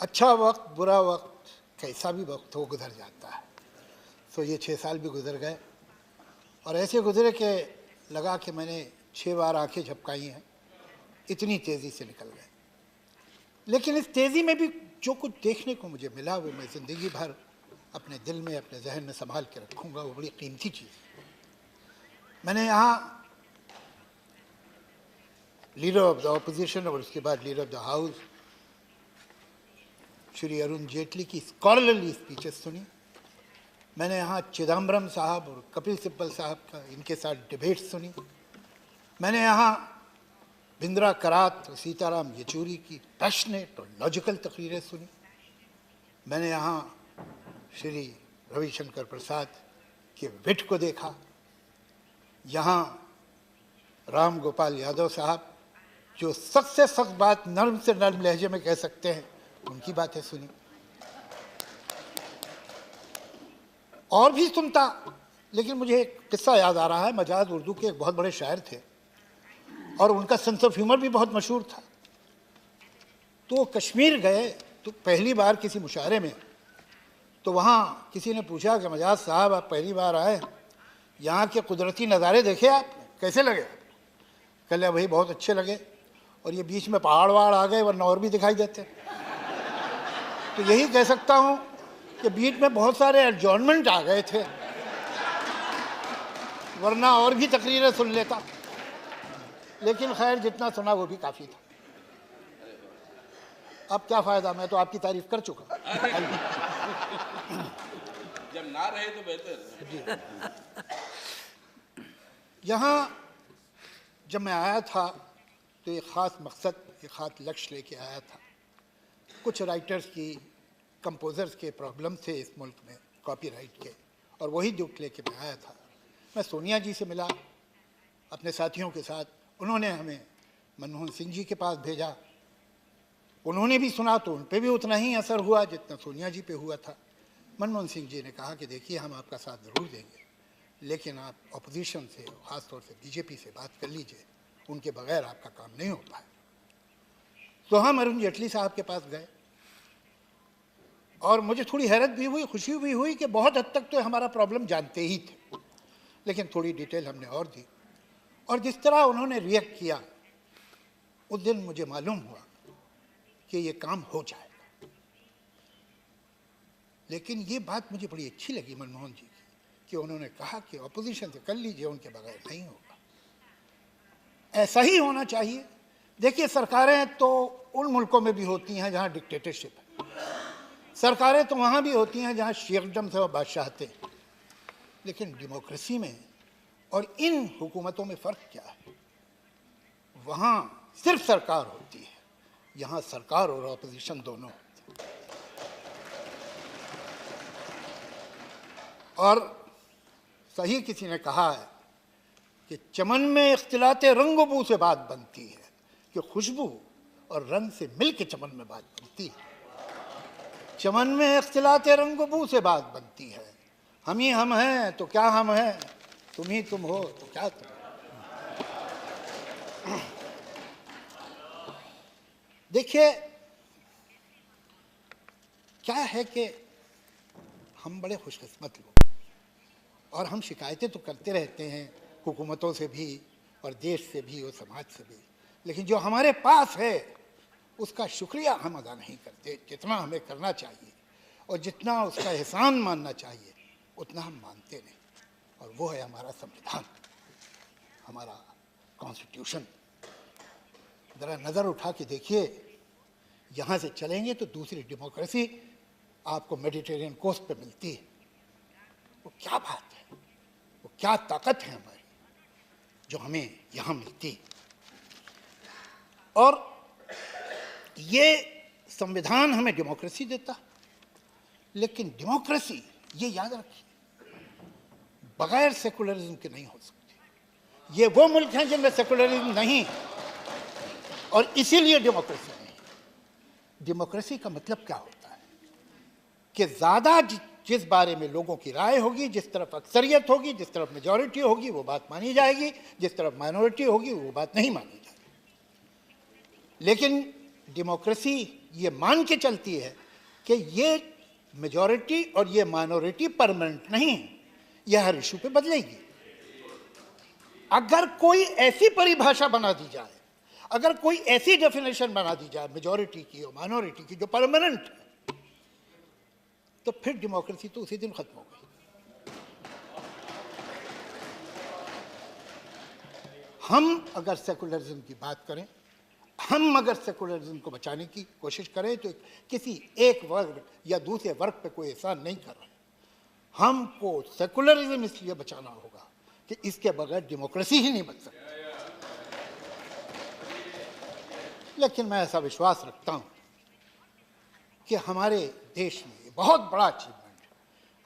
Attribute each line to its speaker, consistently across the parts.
Speaker 1: अच्छा वक्त, बुरा वक्त, कैसा भी वक्त हो गुजर जाता है। तो ये 6 साल भी गुजर गए और ऐसे गुजरे कि लगा कि मैंने 6 बार आंखें झपकाई हैं, इतनी तेज़ी से निकल गए। लेकिन इस तेज़ी में भी जो कुछ देखने को मुझे मिला वो मैं ज़िंदगी भर अपने दिल में, अपने जहन में संभाल के रखूँगा। वो बड़ी कीमती चीज़। मैंने यहाँ लीडर ऑफ द ऑपोजिशन और उसके बाद leader of the house Shri Arun Jaitley की स्कॉलरली स्पीचेस सुनी। मैंने यहाँ चिदम्बरम साहब और कपिल सिब्बल साहब का इनके साथ डिबेट सुनी। मैंने यहाँ भिंद्रा करात और सीताराम येचूरी की पैशनेट और लॉजिकल तकरीरें सुनी। मैंने यहाँ श्री रविशंकर प्रसाद के विट को देखा। यहाँ राम गोपाल यादव साहब जो सख्त से सख्त बात नर्म से नर्म लहजे में कह सकते हैं, उनकी बातें सुनी। और भी सुनता, लेकिन मुझे एक किस्सा याद आ रहा है। मजाज उर्दू के एक बहुत बड़े शायर थे और उनका सेंस ऑफ ह्यूमर भी बहुत मशहूर था। तो कश्मीर गए तो पहली बार किसी मुशायरे में, तो वहाँ किसी ने पूछा कि मजाज साहब आप पहली बार आए, यहाँ के कुदरती नज़ारे देखे आप, कैसे लगे? कहले भाई बहुत अच्छे लगे, और ये बीच में पहाड़ वहाड़ आ गए वरना और भी दिखाई देते। तो यही कह सकता हूँ कि बीच में बहुत सारे एडजॉर्नमेंट आ गए थे, वरना और भी तकरीरें सुन लेता। लेकिन खैर जितना सुना वो भी काफ़ी था। अब क्या फ़ायदा, मैं तो आपकी तारीफ कर चुका।
Speaker 2: जब ना रहे तो बेहतर।
Speaker 1: जी, यहाँ जब मैं आया था तो एक ख़ास मकसद, एक ख़ास लक्ष्य लेके आया था। कुछ राइटर्स की, कंपोज़र्स के प्रॉब्लम थे इस मुल्क में कॉपीराइट के, और वही दुख लेके मैं आया था। मैं सोनिया जी से मिला अपने साथियों के साथ। उन्होंने हमें मनमोहन सिंह जी के पास भेजा। उन्होंने भी सुना तो उन पे भी उतना ही असर हुआ जितना सोनिया जी पे हुआ था। मनमोहन सिंह जी ने कहा कि देखिए हम आपका साथ ज़रूर देंगे, लेकिन आप अपोजिशन से, ख़ासतौर से बीजेपी से बात कर लीजिए, उनके बगैर आपका काम नहीं हो पाए। तो हम अरुण जेटली साहब के पास गए और मुझे थोड़ी हैरत भी हुई, खुशी भी हुई कि बहुत हद तक तो हमारा प्रॉब्लम जानते ही थे, लेकिन थोड़ी डिटेल हमने और दी। और जिस तरह उन्होंने रिएक्ट किया, उस दिन मुझे मालूम हुआ कि ये काम हो जाएगा। लेकिन ये बात मुझे बड़ी अच्छी लगी मनमोहन जी की, कि उन्होंने कहा कि अपोजिशन से कर लीजिए, उनके बगैर नहीं होगा। ऐसा ही होना चाहिए। देखिए सरकारें तो उन मुल्कों में भी होती हैं जहाँ डिक्टेटरशिप है, सरकारें तो वहाँ भी होती हैं जहाँ शेखडम से और बादशाहते हैं, लेकिन डेमोक्रेसी में और इन हुकूमतों में फ़र्क क्या है? वहाँ सिर्फ सरकार होती है, यहाँ सरकार और अपोजिशन दोनों होते हैं। और सही किसी ने कहा है कि चमन में इख्तिलाते रंग बू से बात बनती है, कि खुशबू और रंग से मिल के चमन में बात बनती है। चमन में इख्तिलाते रंग बू से बात बनती है। हम ही हम हैं तो क्या हम हैं, तुम ही तुम हो तो क्या तुम। देखिए क्या है कि हम बड़े खुशकिस्मत लोग, और हम शिकायतें तो करते रहते हैं हुकूमतों से भी और देश से भी और समाज से भी, लेकिन जो हमारे पास है उसका शुक्रिया हम अदा नहीं करते जितना हमें करना चाहिए, और जितना उसका एहसान मानना चाहिए उतना हम मानते नहीं। और वो है हमारा संविधान, हमारा कॉन्स्टिट्यूशन। ज़रा नज़र उठा के देखिए, यहाँ से चलेंगे तो दूसरी डेमोक्रेसी आपको मेडिटेरियन कोस्ट पे मिलती है। वो क्या बात है, वो क्या ताकत है हमारी जो हमें यहाँ मिलती है। और ये संविधान हमें डेमोक्रेसी देता, लेकिन डेमोक्रेसी, ये याद रखिए, बगैर सेकुलरिज्म के नहीं हो सकती। ये वो मुल्क हैं जिनमें सेकुलरिज्म नहीं, और इसीलिए डेमोक्रेसी नहीं। डेमोक्रेसी का मतलब क्या होता है कि ज़्यादा जिस बारे में लोगों की राय होगी, जिस तरफ अक्सरियत होगी, जिस तरफ मेजॉरिटी होगी वो बात मानी जाएगी, जिस तरफ माइनॉरिटी होगी वो बात नहीं मानी जाएगी। लेकिन डेमोक्रेसी ये मान के चलती है कि ये मेजॉरिटी और ये माइनॉरिटी परमानेंट नहीं है, यह हर इशू पे बदलेगी। अगर कोई ऐसी परिभाषा बना दी जाए, अगर कोई ऐसी डेफिनेशन बना दी जाए मेजॉरिटी की और माइनॉरिटी की जो परमानेंट है, तो फिर डेमोक्रेसी तो उसी दिन खत्म हो गई। हम अगर सेकुलरिज्म की बात करें, हम अगर सेकुलरिज्म को बचाने की कोशिश करें, तो किसी एक वर्ग या दूसरे वर्ग पे कोई एहसान नहीं कर रहे। हमको सेकुलरिज्म इसलिए बचाना होगा कि इसके बगैर डेमोक्रेसी ही नहीं बच सकती। लेकिन मैं ऐसा विश्वास रखता हूं कि हमारे देश में ये बहुत बड़ा अचीवमेंट है,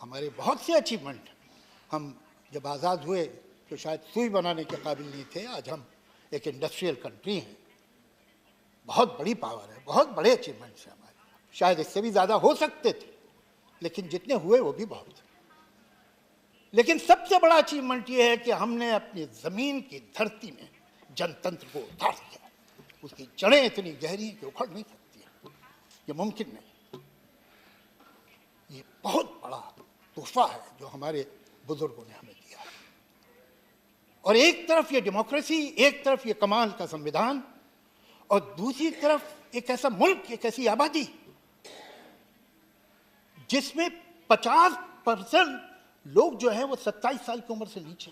Speaker 1: हमारे बहुत से अचीवमेंट। हम जब आज़ाद हुए तो शायद सुई बनाने के काबिल नहीं थे, आज हम एक इंडस्ट्रियल कंट्री हैं, बहुत बड़ी पावर है, बहुत बड़े अचीवमेंट्स हैं हमारे। शायद इससे भी ज़्यादा हो सकते थे, लेकिन जितने हुए वो भी बहुत थे। लेकिन सबसे बड़ा अचीवमेंट ये है कि हमने अपनी ज़मीन की धरती में जनतंत्र को उतार दिया। उसकी जड़ें इतनी गहरी हैं कि उखड़ नहीं सकती है, ये मुमकिन नहीं। ये बहुत बड़ा तोहफा है जो हमारे बुजुर्गों ने हमें दिया है। और एक तरफ ये डेमोक्रेसी, एक तरफ ये कमाल का संविधान, और दूसरी तरफ एक ऐसा मुल्क, एक ऐसी आबादी जिसमें 50% लोग जो है वो 27 साल की उम्र से नीचे,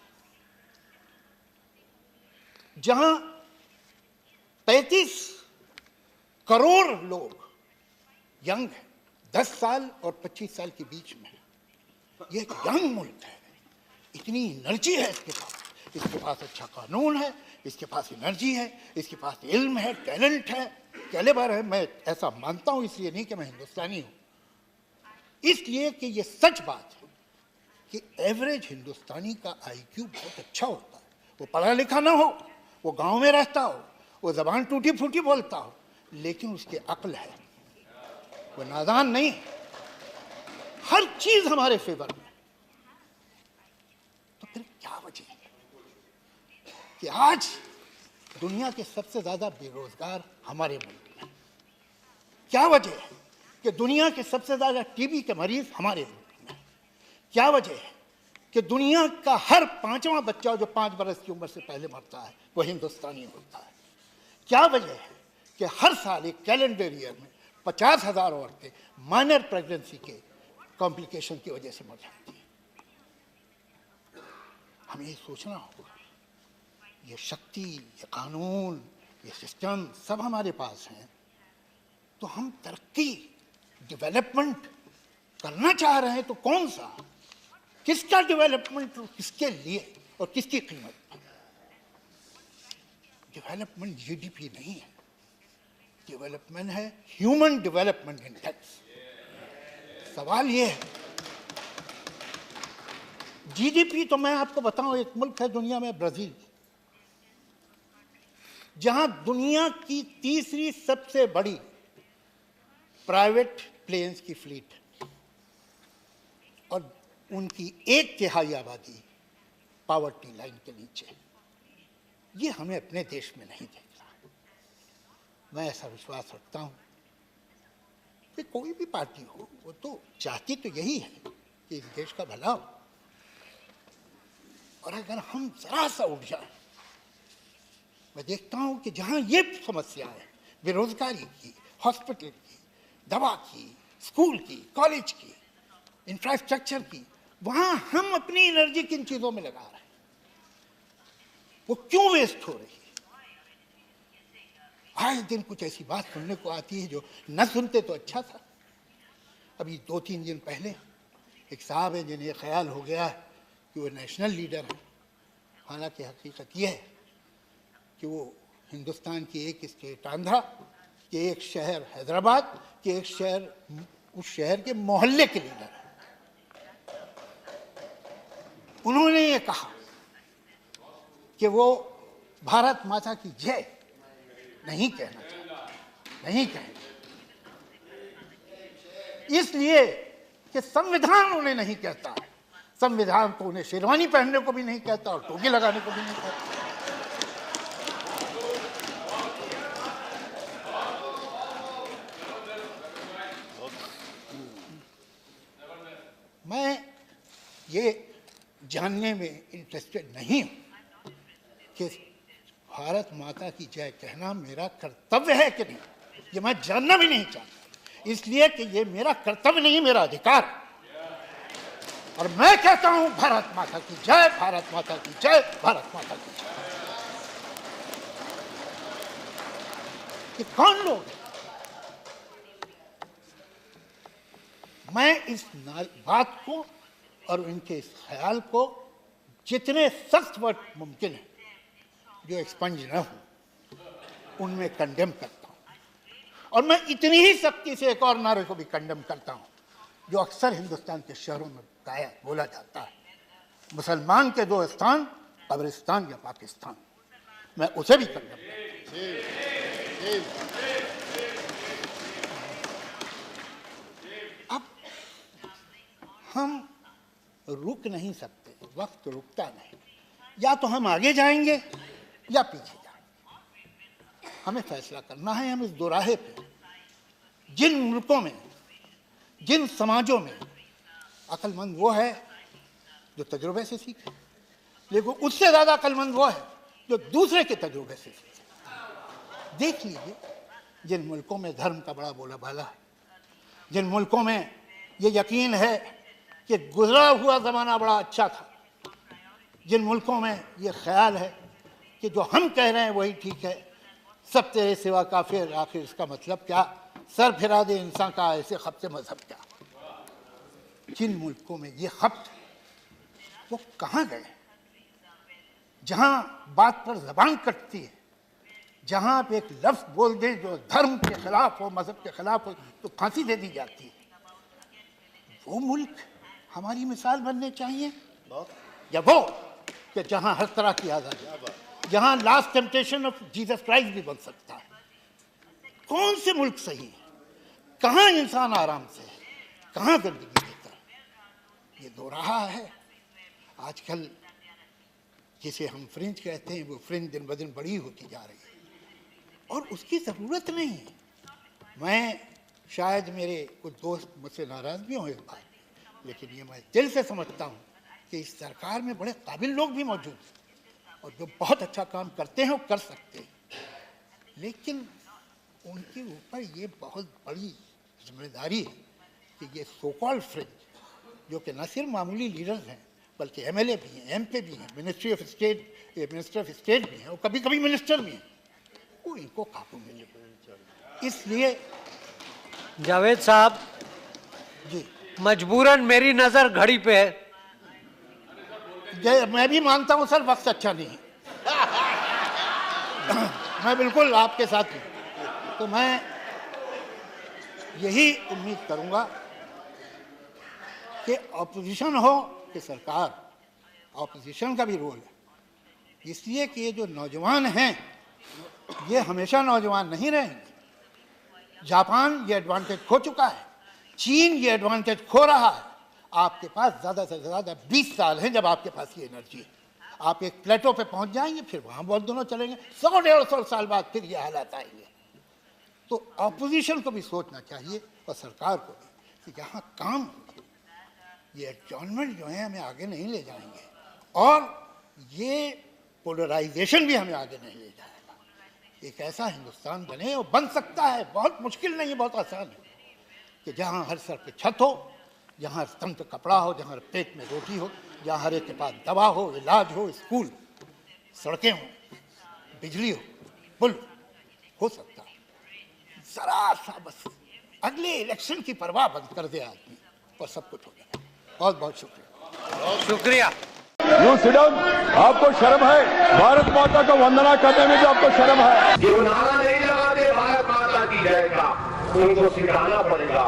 Speaker 1: जहां 35 करोड़ लोग यंग हैं, 10 साल और 25 साल के बीच में। ये एक यंग मुल्क है, इतनी एनर्जी है इसके पास अच्छा कानून है, इसके पास एनर्जी है, इसके पास इल्म है, टैलेंट है, कैलिबर है। मैं ऐसा मानता हूं, इसलिए नहीं कि मैं हिंदुस्तानी हूं, इसलिए कि ये सच बात है कि एवरेज हिंदुस्तानी का आईक्यू बहुत अच्छा होता है। वो पढ़ा लिखा ना हो, वो गांव में रहता हो, वो जबान टूटी फूटी बोलता हो, लेकिन उसकी अक्ल है, वो नादान नहीं। हर चीज हमारे फेवर में। तो फिर क्या वजह है कि आज दुनिया के सबसे ज्यादा बेरोजगार हमारे मुल्क में? क्या वजह है कि दुनिया के सबसे ज्यादा टीबी के मरीज हमारे मुल्क में? क्या वजह है कि दुनिया का हर 5वां बच्चा जो 5 बरस की उम्र से पहले मरता है वो हिंदुस्तानी होता है? क्या वजह है कि हर साल एक कैलेंडर ईयर में 50,000 औरतें माइनर प्रेगनेंसी के कॉम्प्लिकेशन की वजह से मर जाती हैं? हमें ये सोचना होगा। ये शक्ति, ये कानून, ये सिस्टम सब हमारे पास हैं, तो हम तरक्की, डेवलपमेंट करना चाह रहे हैं तो कौन सा, किसका डेवलपमेंट, किसके लिए और किसकी कीमत पर? डेवलपमेंट जीडीपी नहीं है, डेवलपमेंट है ह्यूमन डेवलपमेंट इंडेक्स। सवाल ये है, जीडीपी तो मैं आपको बताऊं, एक मुल्क है दुनिया में ब्राजील, जहां दुनिया की तीसरी सबसे बड़ी प्राइवेट प्लेन्स की फ्लीट है और उनकी 1/3 आबादी पावर्टी लाइन के नीचे। ये हमें अपने देश में नहीं देख रहा। मैं ऐसा विश्वास रखता हूं कि कोई भी पार्टी हो, वो तो चाहती तो यही है कि इस देश का भला हो। और अगर हम जरा सा उठ जाए, मैं देखता हूं कि जहां ये समस्या है, बेरोजगारी की, हॉस्पिटल की, दवा की, स्कूल की, कॉलेज की, इंफ्रास्ट्रक्चर की, वहां हम अपनी एनर्जी किन चीजों में लगा रहे हैं? वो क्यों वेस्ट हो रही है? आए दिन कुछ ऐसी बात सुनने को आती है जो न सुनते तो अच्छा था। अभी 2-3 दिन पहले एक साहब है जिन्हें ख्याल हो गया कि वो नेशनल लीडर है, हालांकि हकीकत ये है कि वो हिंदुस्तान की एक स्टेट आंध्रा, कि एक शहर हैदराबाद, कि एक शहर, उस शहर के मोहल्ले के लीडर हैं। उन्होंने ये कहा कि वो भारत माता की जय नहीं कहना चाहते, नहीं कहेंगे, इसलिए कि संविधान उन्हें नहीं कहता है। संविधान तो उन्हें शेरवानी पहनने को भी नहीं कहता और टोपी लगाने को भी नहीं कहता। ये जानने में इंटरेस्टेड नहीं हूँ कि भारत माता की जय कहना मेरा कर्तव्य है कि नहीं, ये मैं जानना भी नहीं चाहता, इसलिए कि ये मेरा कर्तव्य नहीं, मेरा अधिकार है। और मैं कहता हूं भारत माता की जय, भारत माता की जय, भारत माता की जय। कि कौन लोग हैं? मैं इस बात को और उनके इस ख्याल को जितने सख्त वर्ड मुमकिन है जो एक्सपंज न हो उनमें कंडेम करता हूं। और मैं इतनी ही सख्ती से एक और नारे को भी कंडेम करता हूं जो अक्सर हिंदुस्तान के शहरों में बोला जाता है, मुसलमान के दो स्थान, कब्रिस्तान या पाकिस्तान। मैं उसे भी कंडेम करता हूं। अब हम रुक नहीं सकते, वक्त रुकता नहीं, या तो हम आगे जाएंगे या पीछे जाएंगे। हमें फैसला करना है। हम इस दोराहे पे जिन मुल्कों में, जिन समाजों में अक्लमंद वो है जो तजुर्बे से सीखे, लेकिन उससे ज्यादा अक्लमंद वो है जो दूसरे के तजुर्बे से सीखे। देख लीजिए जिन मुल्कों में धर्म का बड़ा बोलाबाला है, जिन मुल्कों में ये यकीन है कि गुजरा हुआ ज़माना बड़ा अच्छा था, जिन मुल्कों में ये ख्याल है कि जो हम कह रहे हैं वही ठीक है, सब तेरे सिवा काफिर, आखिर इसका मतलब क्या, सर फिरा दे इंसान का ऐसे खब्त मजहब क्या। जिन मुल्कों में ये खब्त, वो कहाँ गए? जहाँ बात पर जबान कटती है, जहाँ आप एक लफ्ज़ बोल दें जो धर्म के खिलाफ हो, मजहब के खिलाफ हो, तो फांसी दे दी जाती है। वो मुल्क हमारी मिसाल बनने चाहिए, या वो कि जहाँ हर तरह की आज़ादी, जहाँ last temptation of Jesus Christ भी बन सकता है। कौन से मुल्क सही है? कहाँ इंसान आराम से है, कहाँ जिंदगी देता है? ये दो रहा है। आजकल जिसे हम फ्रिंज कहते हैं, वो फ्रिंज दिन ब दिन बड़ी होती जा रही है और उसकी ज़रूरत नहीं है। मैं शायद मेरे कुछ दोस्त मुझसे नाराज़ भी हों इस बात, लेकिन ये मैं दिल से समझता हूँ कि इस सरकार में बड़े काबिल लोग भी मौजूद हैं और जो बहुत अच्छा काम करते हैं वो कर सकते हैं, लेकिन उनके ऊपर ये बहुत बड़ी जिम्मेदारी है कि ये सो कॉल्ड फ्रिंज, जो कि न सिर्फ मामूली लीडर्स हैं बल्कि एमएलए भी हैं, एमपी भी हैं, मिनिस्टर ऑफ स्टेट भी हैं और कभी कभी मिनिस्टर भी हैं, वो इनको काबू में ले। इसलिए
Speaker 3: जावेद साहब
Speaker 1: जी,
Speaker 3: मजबूरन मेरी नजर घड़ी पे है।
Speaker 1: मैं भी मानता हूं सर, वक्त अच्छा नहीं है। मैं बिल्कुल आपके साथ हूं। तो मैं यही उम्मीद करूंगा कि ऑपोजिशन हो कि सरकार, ऑपोजिशन का भी रोल है, इसलिए कि ये जो नौजवान हैं ये हमेशा नौजवान नहीं रहेंगे। जापान ये एडवांटेज खो चुका है, चीन ये एडवांटेज खो रहा है। आपके पास ज़्यादा से ज़्यादा 20 साल हैं जब आपके पास ये एनर्जी है। आप एक प्लेटो पे पहुंच जाएंगे, फिर वहाँ बहुत दोनों चलेंगे, 100-150 साल बाद फिर ये हालात आएंगे। तो ऑपोजिशन को भी सोचना चाहिए और सरकार को भी कि यहाँ काम हो, ये एडजॉर्नमेंट जो है हमें आगे नहीं ले जाएंगे और ये पोलराइजेशन भी हमें आगे नहीं ले जाएगा। एक ऐसा हिंदुस्तान बने, और बन सकता है, बहुत मुश्किल नहीं है, बहुत आसान है, कि जहाँ हर सर पे छत हो, जहाँ स्तंभ पे कपड़ा हो, जहाँ पेट में रोटी हो, जहाँ हर एक के पास दवा हो, इलाज हो, स्कूल, सड़कें हो, बिजली हो, पुल हो सकता है। जरा सा बस अगले इलेक्शन की परवाह बंद कर दे आदमी और सब कुछ हो जाए। बहुत बहुत शुक्रिया।
Speaker 3: शुक्रिया।
Speaker 4: You sit down. आपको शर्म है? भारत माता को वंदना करने में भी आपको शर्म है?
Speaker 5: जो नारा नहीं लगाते भारत माता की जय का, उनको सिखाना पड़ेगा।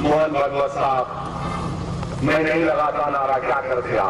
Speaker 5: मोहन भागवत साहब, मैं नहीं लगाता नारा, क्या करते आप?